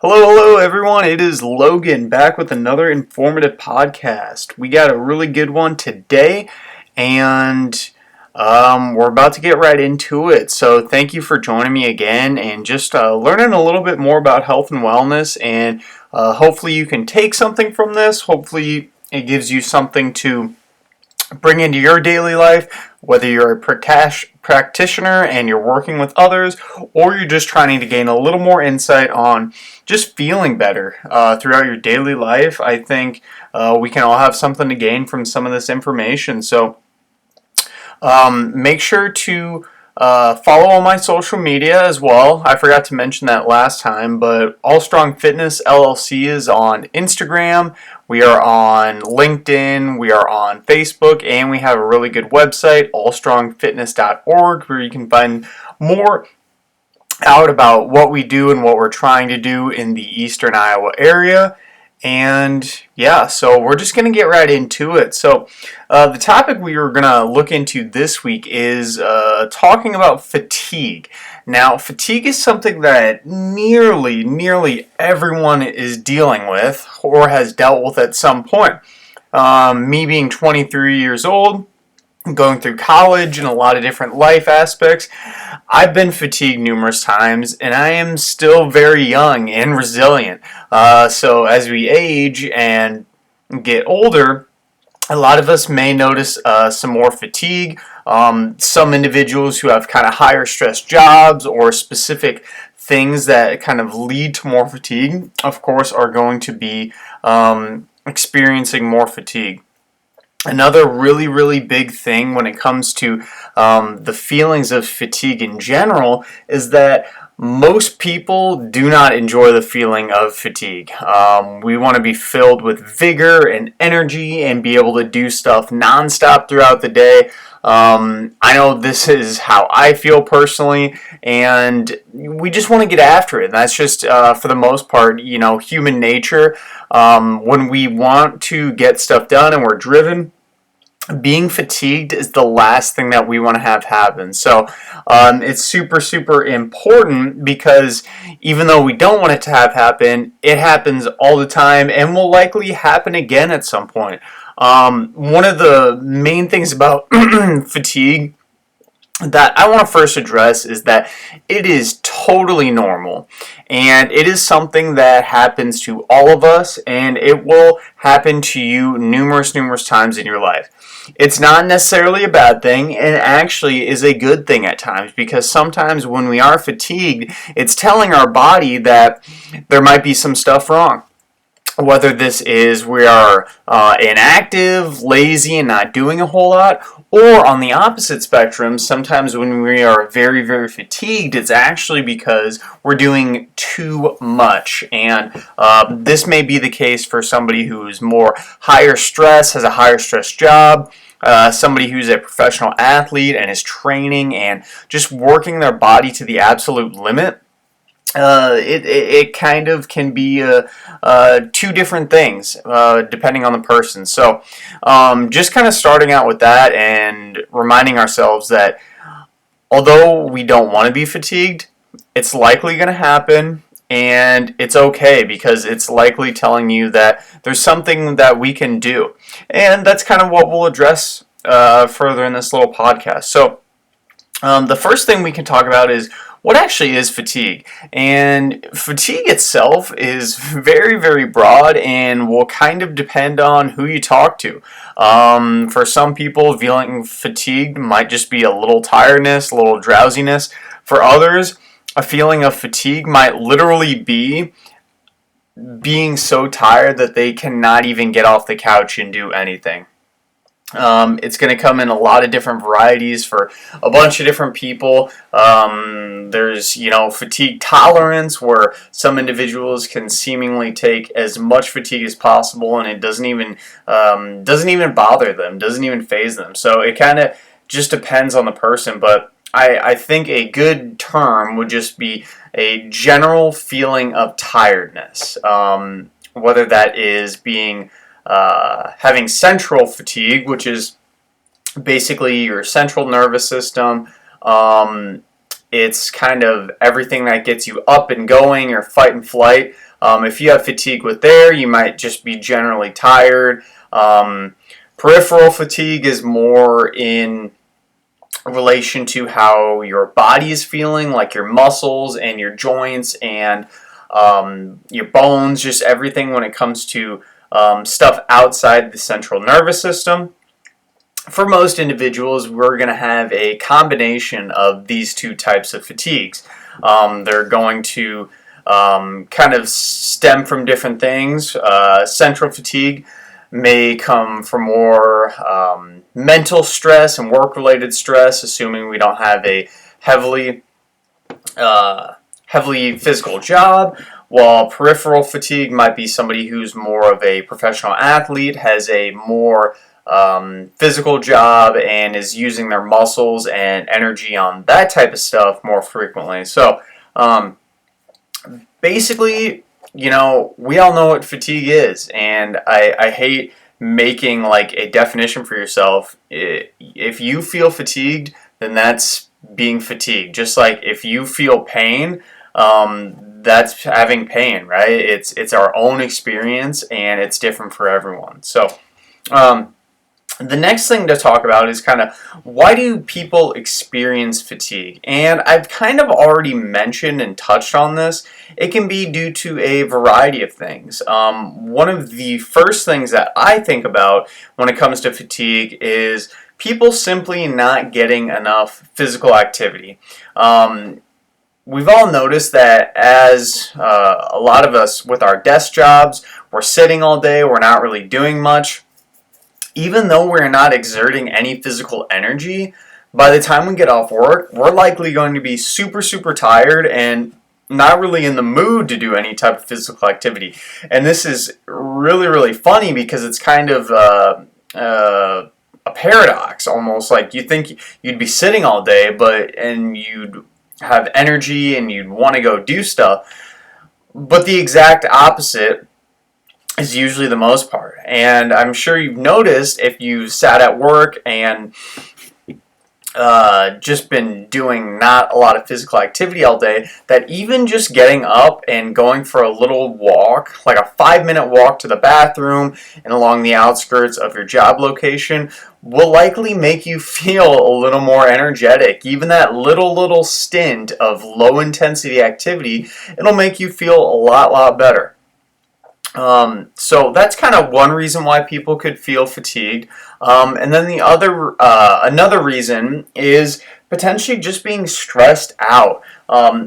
Hello, everyone. It is Logan back with another informative podcast. We got a really good one today, and we're about to get right into it. So, thank you for joining me again and just learning a little bit more about health and wellness. And hopefully, you can take something from this. Hopefully, it gives you something to bring into your daily life, whether you're a practitioner and you're working with others, or you're just trying to gain a little more insight on just feeling better throughout your daily life. I think we can all have something to gain from some of this information. So make sure to follow all my social media as well. I forgot to mention that last time, but All Strong Fitness LLC is on Instagram. We are on LinkedIn. We are on Facebook, and we have a really good website, allstrongfitness.org, where you can find more out about what we do and what we're trying to do in the Eastern Iowa area. And yeah, so we're just going to get right into it. So the topic we are going to look into this week is talking about fatigue. Now, fatigue is something that nearly everyone is dealing with or has dealt with at some point. Me being 23 years old, going through college and a lot of different life aspects, I've been fatigued numerous times, and I am still very young and resilient. So as we age and get older, a lot of us may notice some more fatigue. Some individuals who have kind of higher stress jobs or specific things that kind of lead to more fatigue, of course, are going to be experiencing more fatigue. Another really big thing when it comes to the feelings of fatigue in general is that most people do not enjoy the feeling of fatigue. We want to be filled with vigor and energy and be able to do stuff nonstop throughout the day. I know this is how I feel personally, and we just want to get after it. And that's just, for the most part, human nature. When we want to get stuff done and we're driven, being fatigued is the last thing that we want to have happen. So it's super important, because even though we don't want it to have happen, it happens all the time and will likely happen again at some point. One of the main things about fatigue that I want to first address is that it is totally normal, and it is something that happens to all of us, and it will happen to you numerous times in your life. It's not necessarily a bad thing, and actually is a good thing at times, because sometimes when we are fatigued, it's telling our body that there might be some stuff wrong. Whether this is we are inactive, lazy, and not doing a whole lot, or on the opposite spectrum, sometimes when we are very fatigued, it's actually because we're doing too much. And this may be the case for somebody who is more higher stress, has a higher stress job, somebody who's a professional athlete and is training and just working their body to the absolute limit. It kind of can be two different things depending on the person. So just kind of starting out with that and reminding ourselves that although we don't want to be fatigued, it's likely going to happen, and it's okay, because it's likely telling you that there's something that we can do. And that's kind of what we'll address further in this little podcast. So the first thing we can talk about is what actually is fatigue. And fatigue itself is very broad and will kind of depend on who you talk to. For some people, feeling fatigued might just be a little tiredness, a little drowsiness. For others, a feeling of fatigue might literally be being so tired that they cannot even get off the couch and do anything. It's going to come in a lot of different varieties for a bunch of different people. There's, fatigue tolerance, where some individuals can seemingly take as much fatigue as possible, and it doesn't even bother them, doesn't even faze them. So it kind of just depends on the person, but I think a good term would just be a general feeling of tiredness, whether that is being having central fatigue, which is basically your central nervous system. It's kind of everything that gets you up and going, your fight and flight. If you have fatigue with there, you might just be generally tired. Peripheral fatigue is more in relation to how your body is feeling, like your muscles and your joints and your bones, just everything when it comes to stuff outside the central nervous system. For most individuals, we're going to have a combination of these two types of fatigues. They're going to kind of stem from different things. Central fatigue may come from more mental stress and work-related stress, assuming we don't have a heavily physical job, while peripheral fatigue might be somebody who's more of a professional athlete, has a more physical job, and is using their muscles and energy on that type of stuff more frequently. So basically, we all know what fatigue is, and I hate making like a definition for yourself. If you feel fatigued, then that's being fatigued. Just like if you feel pain, that's having pain, right? It's our own experience, and it's different for everyone. So the next thing to talk about is kind of why do people experience fatigue? And I've kind of already mentioned and touched on this. It can be due to a variety of things. One of the first things that I think about when it comes to fatigue is people simply not getting enough physical activity. We've all noticed that as a lot of us with our desk jobs, we're sitting all day, we're not really doing much. Even though we're not exerting any physical energy, by the time we get off work, we're likely going to be super, super tired and not really in the mood to do any type of physical activity. And this is really, really funny because it's kind of a paradox almost. Like you think you'd be sitting all day, and you'd have energy and you'd want to go do stuff, but the exact opposite is usually the most part. And I'm sure you've noticed if you've sat at work and just been doing not a lot of physical activity all day, that even just getting up and going for a little walk, like a 5-minute walk to the bathroom and along the outskirts of your job location, will likely make you feel a little more energetic. Even that little stint of low intensity activity, it'll make you feel a lot better. So that's kind of one reason why people could feel fatigued. And then the other, another reason is potentially just being stressed out.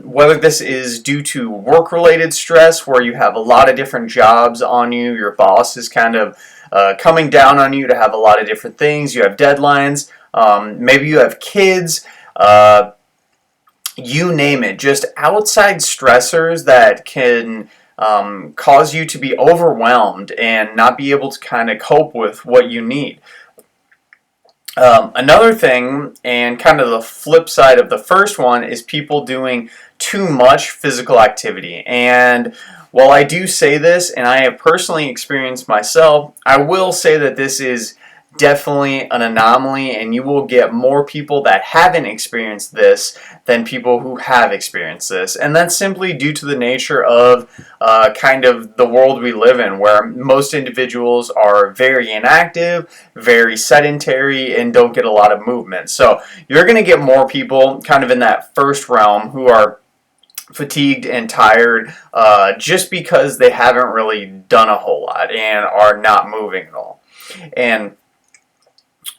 Whether this is due to work-related stress, where you have a lot of different jobs on you, your boss is kind of coming down on you to have a lot of different things, you have deadlines, maybe you have kids, you name it, just outside stressors that can cause you to be overwhelmed and not be able to kind of cope with what you need. Another thing, and kind of the flip side of the first one, is people doing too much physical activity. And while I do say this, and I have personally experienced myself, I will say that this is definitely an anomaly, and you will get more people that haven't experienced this than people who have experienced this. And that's simply due to the nature of kind of the world we live in, where most individuals are very inactive, very sedentary, and don't get a lot of movement. So you're going to get more people kind of in that first realm who are fatigued and tired just because they haven't really done a whole lot and are not moving at all. And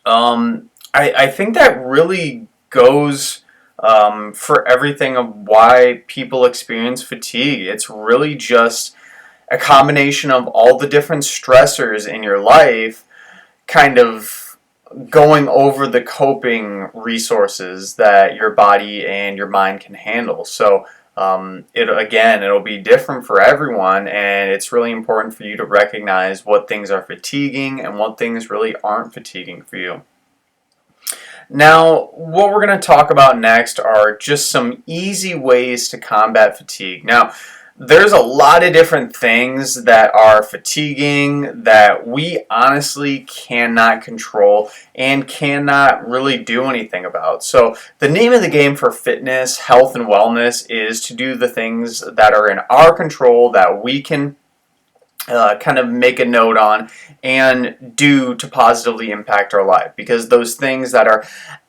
I think that really goes for everything of why people experience fatigue. It's really just a combination of all the different stressors in your life kind of going over the coping resources that your body and your mind can handle. So it'll be different for everyone, and it's really important for you to recognize what things are fatiguing and what things really aren't fatiguing for you. Now, what we're going to talk about next are just some easy ways to combat fatigue. Now, there's a lot of different things that are fatiguing that we honestly cannot control and cannot really do anything about. So the name of the game for fitness, health, and wellness is to do the things that are in our control that we can kind of make a note on and do to positively impact our life, because those things that are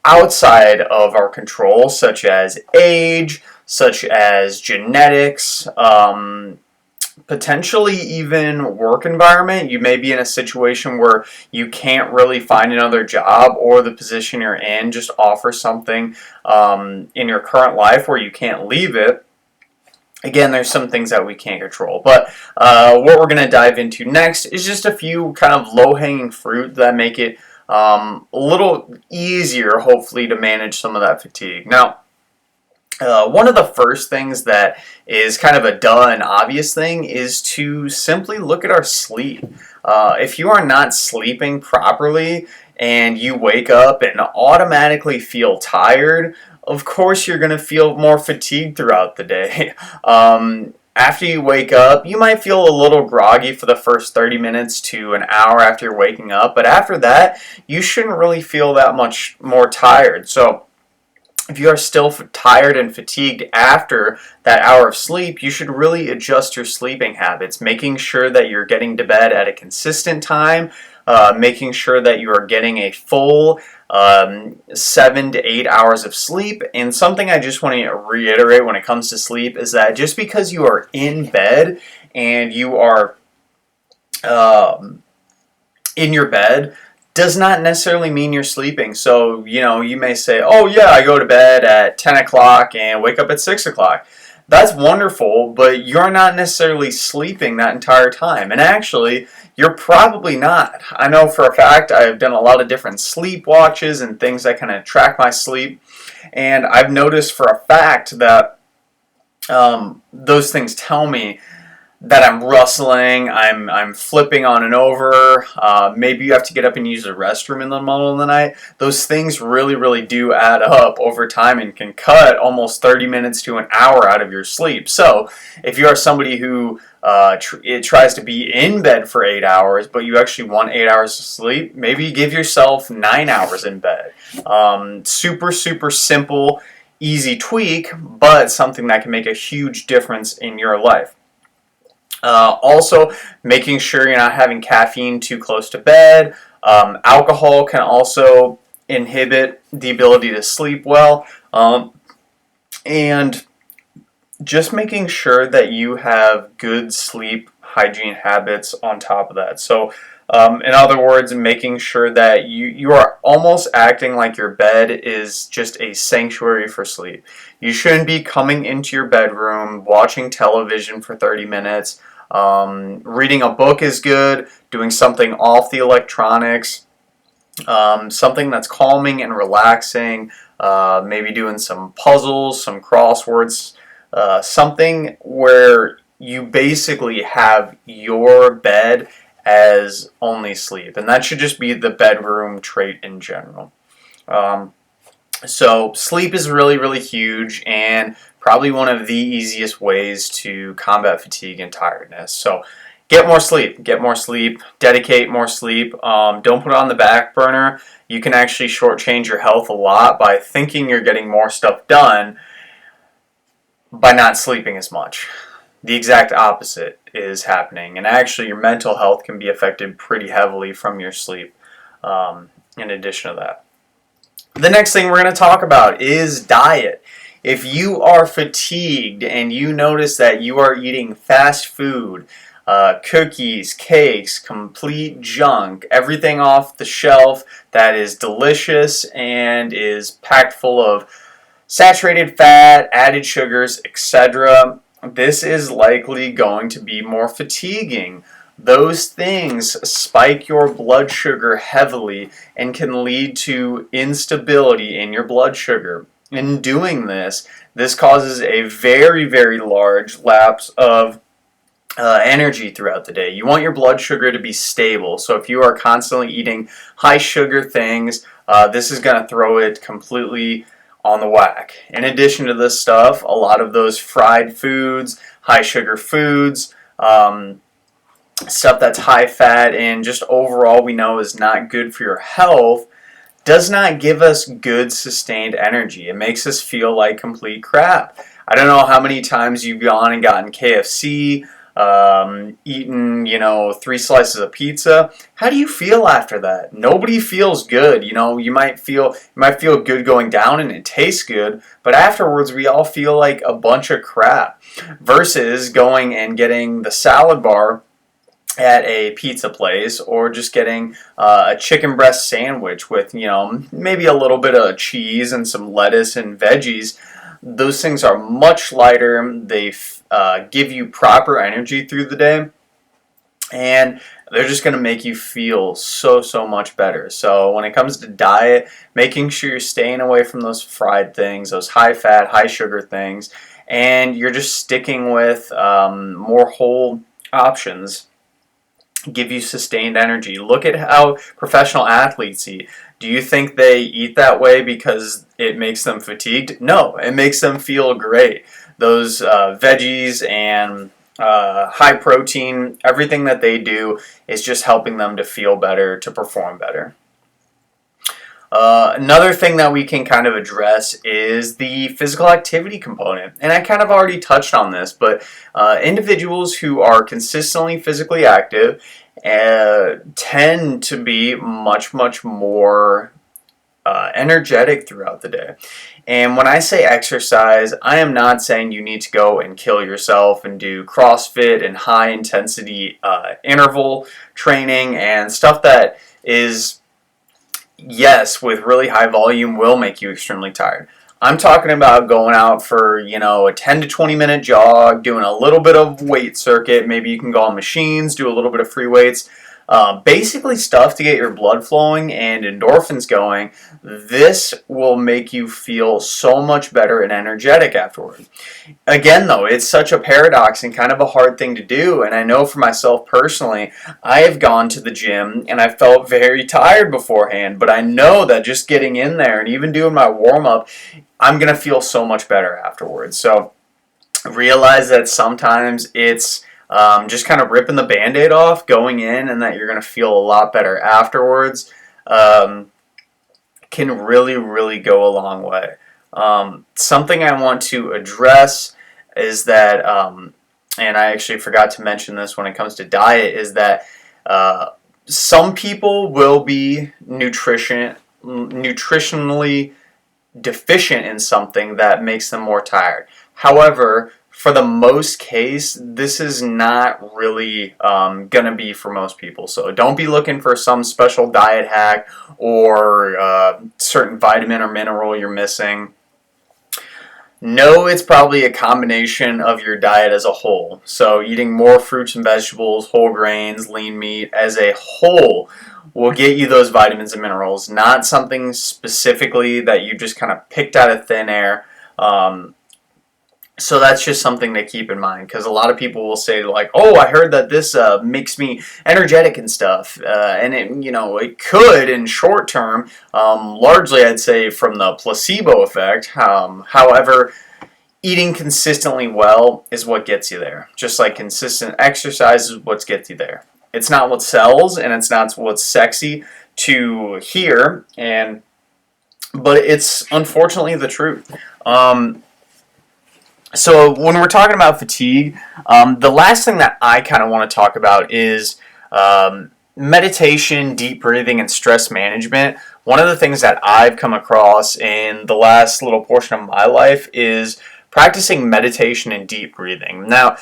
outside of our control, such as age, such as genetics, potentially even work environment. You may be in a situation where you can't really find another job, or the position you're in just offers something in your current life where you can't leave it. Again, there's some things that we can't control, but what we're going to dive into next is just a few kind of low-hanging fruit that make it a little easier, hopefully, to manage some of that fatigue. Now, one of the first things that is kind of a duh and obvious thing is to simply look at our sleep. If you are not sleeping properly and you wake up and automatically feel tired, of course you're going to feel more fatigued throughout the day. After you wake up, you might feel a little groggy for the first 30 minutes to an hour after you're waking up, but after that, you shouldn't really feel that much more tired. So if you are still tired and fatigued after that hour of sleep, you should really adjust your sleeping habits, making sure that you're getting to bed at a consistent time, making sure that you are getting a full 7 to 8 hours of sleep. And something I just want to reiterate when it comes to sleep is that just because you are in bed and you are in your bed does not necessarily mean you're sleeping. So, you may say, oh yeah, I go to bed at 10 o'clock and wake up at 6 o'clock. That's wonderful, but you're not necessarily sleeping that entire time. And actually, you're probably not. I know for a fact I've done a lot of different sleep watches and things that kind of track my sleep. And I've noticed for a fact that those things tell me that I'm rustling, I'm flipping on and over, maybe you have to get up and use the restroom in the middle of the night. Those things really, really do add up over time and can cut almost 30 minutes to an hour out of your sleep. So if you are somebody who it tries to be in bed for 8 hours, but you actually want 8 hours of sleep, maybe give yourself 9 hours in bed. Super, super simple, easy tweak, but something that can make a huge difference in your life. Also, making sure you're not having caffeine too close to bed. Alcohol can also inhibit the ability to sleep well. And just making sure that you have good sleep hygiene habits on top of that. So, in other words, making sure that you are almost acting like your bed is just a sanctuary for sleep. You shouldn't be coming into your bedroom, watching television for 30 minutes. Reading a book is good, doing something off the electronics, something that's calming and relaxing, maybe doing some puzzles, some crosswords, something where you basically have your bed as only sleep. And that should just be the bedroom trait in general. So sleep is really, really huge and probably one of the easiest ways to combat fatigue and tiredness. So get more sleep, dedicate more sleep. Don't put it on the back burner. You can actually shortchange your health a lot by thinking you're getting more stuff done by not sleeping as much. The exact opposite is happening, and actually your mental health can be affected pretty heavily from your sleep in addition to that. The next thing we're going to talk about is diet. If you are fatigued and you notice that you are eating fast food, cookies, cakes, complete junk, everything off the shelf that is delicious and is packed full of saturated fat, added sugars, etc., this is likely going to be more fatiguing. Those things spike your blood sugar heavily and can lead to instability in your blood sugar. In doing this, this causes a very, very large lapse of energy throughout the day. You want your blood sugar to be stable, so if you are constantly eating high sugar things, this is going to throw it completely on the whack. In addition to this stuff, a lot of those fried foods, high sugar foods, stuff that's high fat and just overall we know is not good for your health, does not give us good sustained energy. It makes us feel like complete crap. I don't know how many times you've gone and gotten KFC, eaten, 3 slices of pizza. How do you feel after that? Nobody feels good. You might feel good going down and it tastes good, but afterwards we all feel like a bunch of crap. Versus going and getting the salad bar at a pizza place, or just getting a chicken breast sandwich with maybe a little bit of cheese and some lettuce and veggies. Those things are much lighter. They give you proper energy through the day, and they're just going to make you feel so much better. So when it comes to diet, making sure you're staying away from those fried things, those high fat, high sugar things, and you're just sticking with more whole options, give you sustained energy. Look at how professional athletes eat. Do you think they eat that way because it makes them fatigued? No, it makes them feel great. Those veggies and high protein, everything that they do is just helping them to feel better, to perform better. Another thing that we can kind of address is the physical activity component. And I kind of already touched on this, but individuals who are consistently physically active tend to be much more energetic throughout the day. And when I say exercise, I am not saying you need to go and kill yourself and do CrossFit and high intensity interval training and stuff that is, yes, with really high volume will make you extremely tired. I'm talking about going out for, a 10 to 20 minute jog, doing a little bit of weight circuit. Maybe you can go on machines, do a little bit of free weights. Basically stuff to get your blood flowing and endorphins going. This will make you feel so much better and energetic afterward. Again, though, it's such a paradox and kind of a hard thing to do. And I know for myself personally, I have gone to the gym and I felt very tired beforehand. But I know that just getting in there and even doing my warm-up, I'm going to feel so much better afterwards. So realize that sometimes it's just kind of ripping the Band-Aid off, going in, and that you're going to feel a lot better afterwards can really go a long way. Something I want to address is that, and I actually forgot to mention this when it comes to diet, is that some people will be nutritionally deficient in something that makes them more tired. However, for the most case, this is not really going to be for most people. So don't be looking for some special diet hack or certain vitamin or mineral you're missing. No, it's probably a combination of your diet as a whole. So eating more fruits and vegetables, whole grains, lean meat as a whole will get you those vitamins and minerals, not something specifically that you just kind of picked out of thin air. So that's just something to keep in mind, because a lot of people will say like, "Oh, I heard that this makes me energetic and stuff," and it could in short term. Largely, I'd say from the placebo effect. However, eating consistently well is what gets you there. Just like consistent exercise is what gets you there. It's not what sells, and it's not what's sexy to hear, but it's unfortunately the truth. So when we're talking about fatigue, the last thing that I kind of want to talk about is meditation, deep breathing, and stress management. One of the things that I've come across in the last little portion of my life is practicing meditation and deep breathing. Now,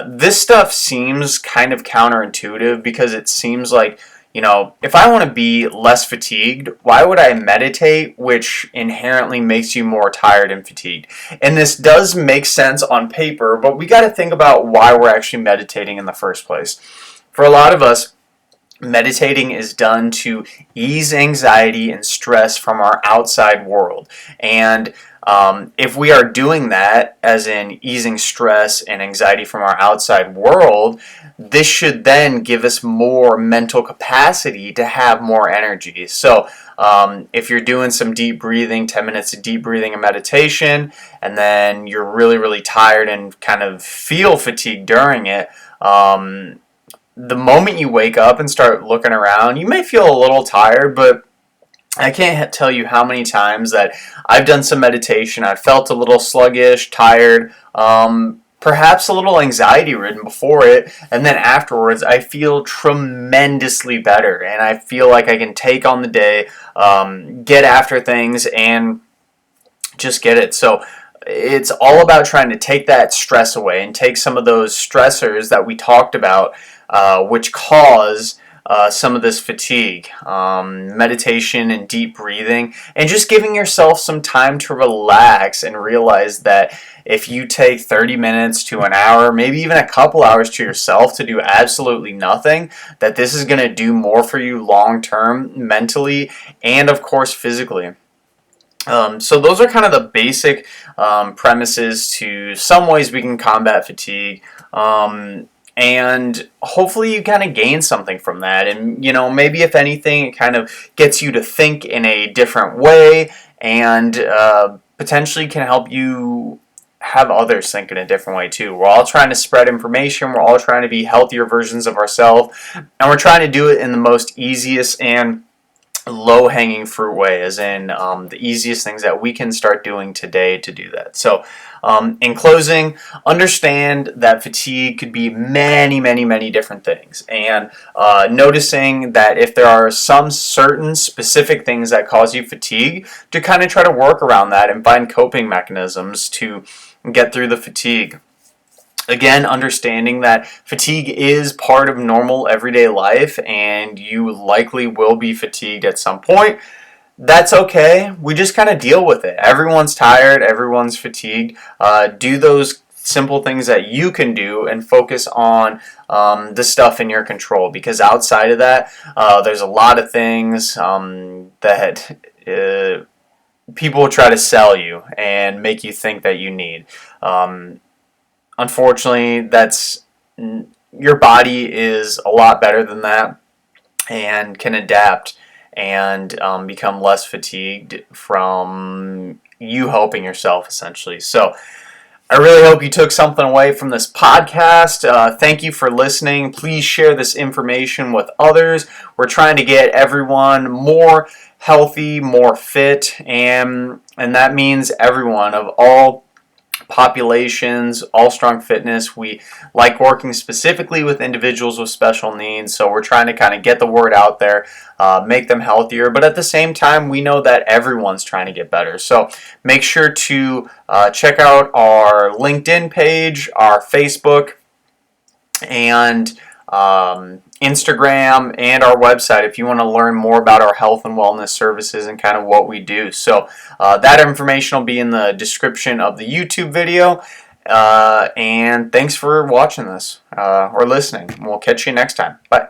this stuff seems kind of counterintuitive because it seems like, if I want to be less fatigued, why would I meditate, which inherently makes you more tired and fatigued? And this does make sense on paper, but we got to think about why we're actually meditating in the first place. For a lot of us, meditating is done to ease anxiety and stress from our outside world. And if we are doing that, as in easing stress and anxiety from our outside world, this should then give us more mental capacity to have more energy. So If you're doing some deep breathing, 10 minutes of deep breathing and meditation, and then you're really, really tired and kind of feel fatigued during it, the moment you wake up and start looking around, you may feel a little tired, but I can't tell you how many times that I've done some meditation, I felt a little sluggish, tired, perhaps a little anxiety ridden before it, and then afterwards I feel tremendously better, and I feel like I can take on the day, get after things, and just get it. So it's all about trying to take that stress away and take some of those stressors that we talked about, which cause some of this fatigue, meditation and deep breathing, and just giving yourself some time to relax and realize that if you take 30 minutes to an hour, maybe even a couple hours to yourself to do absolutely nothing, that this is going to do more for you long term, mentally, and of course physically. So those are kind of the basic premises to some ways we can combat fatigue. And hopefully you kind of gain something from that. And, maybe if anything, it kind of gets you to think in a different way and potentially can help you have others think in a different way too. We're all trying to spread information. We're all trying to be healthier versions of ourselves. And we're trying to do it in the most easiest and low-hanging fruit way, as in the easiest things that we can start doing today to do that. So in closing, understand that fatigue could be many, many, many different things, and noticing that if there are some certain specific things that cause you fatigue, to kind of try to work around that and find coping mechanisms to get through the fatigue. Again, understanding that fatigue is part of normal everyday life, and you likely will be fatigued at some point. That's okay. We just kind of deal with it. Everyone's tired. Everyone's fatigued. Do those simple things that you can do and focus on the stuff in your control, because outside of that, there's a lot of things that people will try to sell you and make you think that you need. Unfortunately, your body is a lot better than that and can adapt and become less fatigued from you helping yourself, essentially. So I really hope you took something away from this podcast. Thank you for listening. Please share this information with others. We're trying to get everyone more healthy, more fit, and that means everyone of all populations, All Strong Fitness. We like working specifically with individuals with special needs, so we're trying to kind of get the word out there, make them healthier, but at the same time, we know that everyone's trying to get better. So make sure to check out our LinkedIn page, our Facebook, and Instagram, and our website if you want to learn more about our health and wellness services and kind of what we do. So that information will be in the description of the YouTube video. And thanks for watching this or listening. We'll catch you next time. Bye.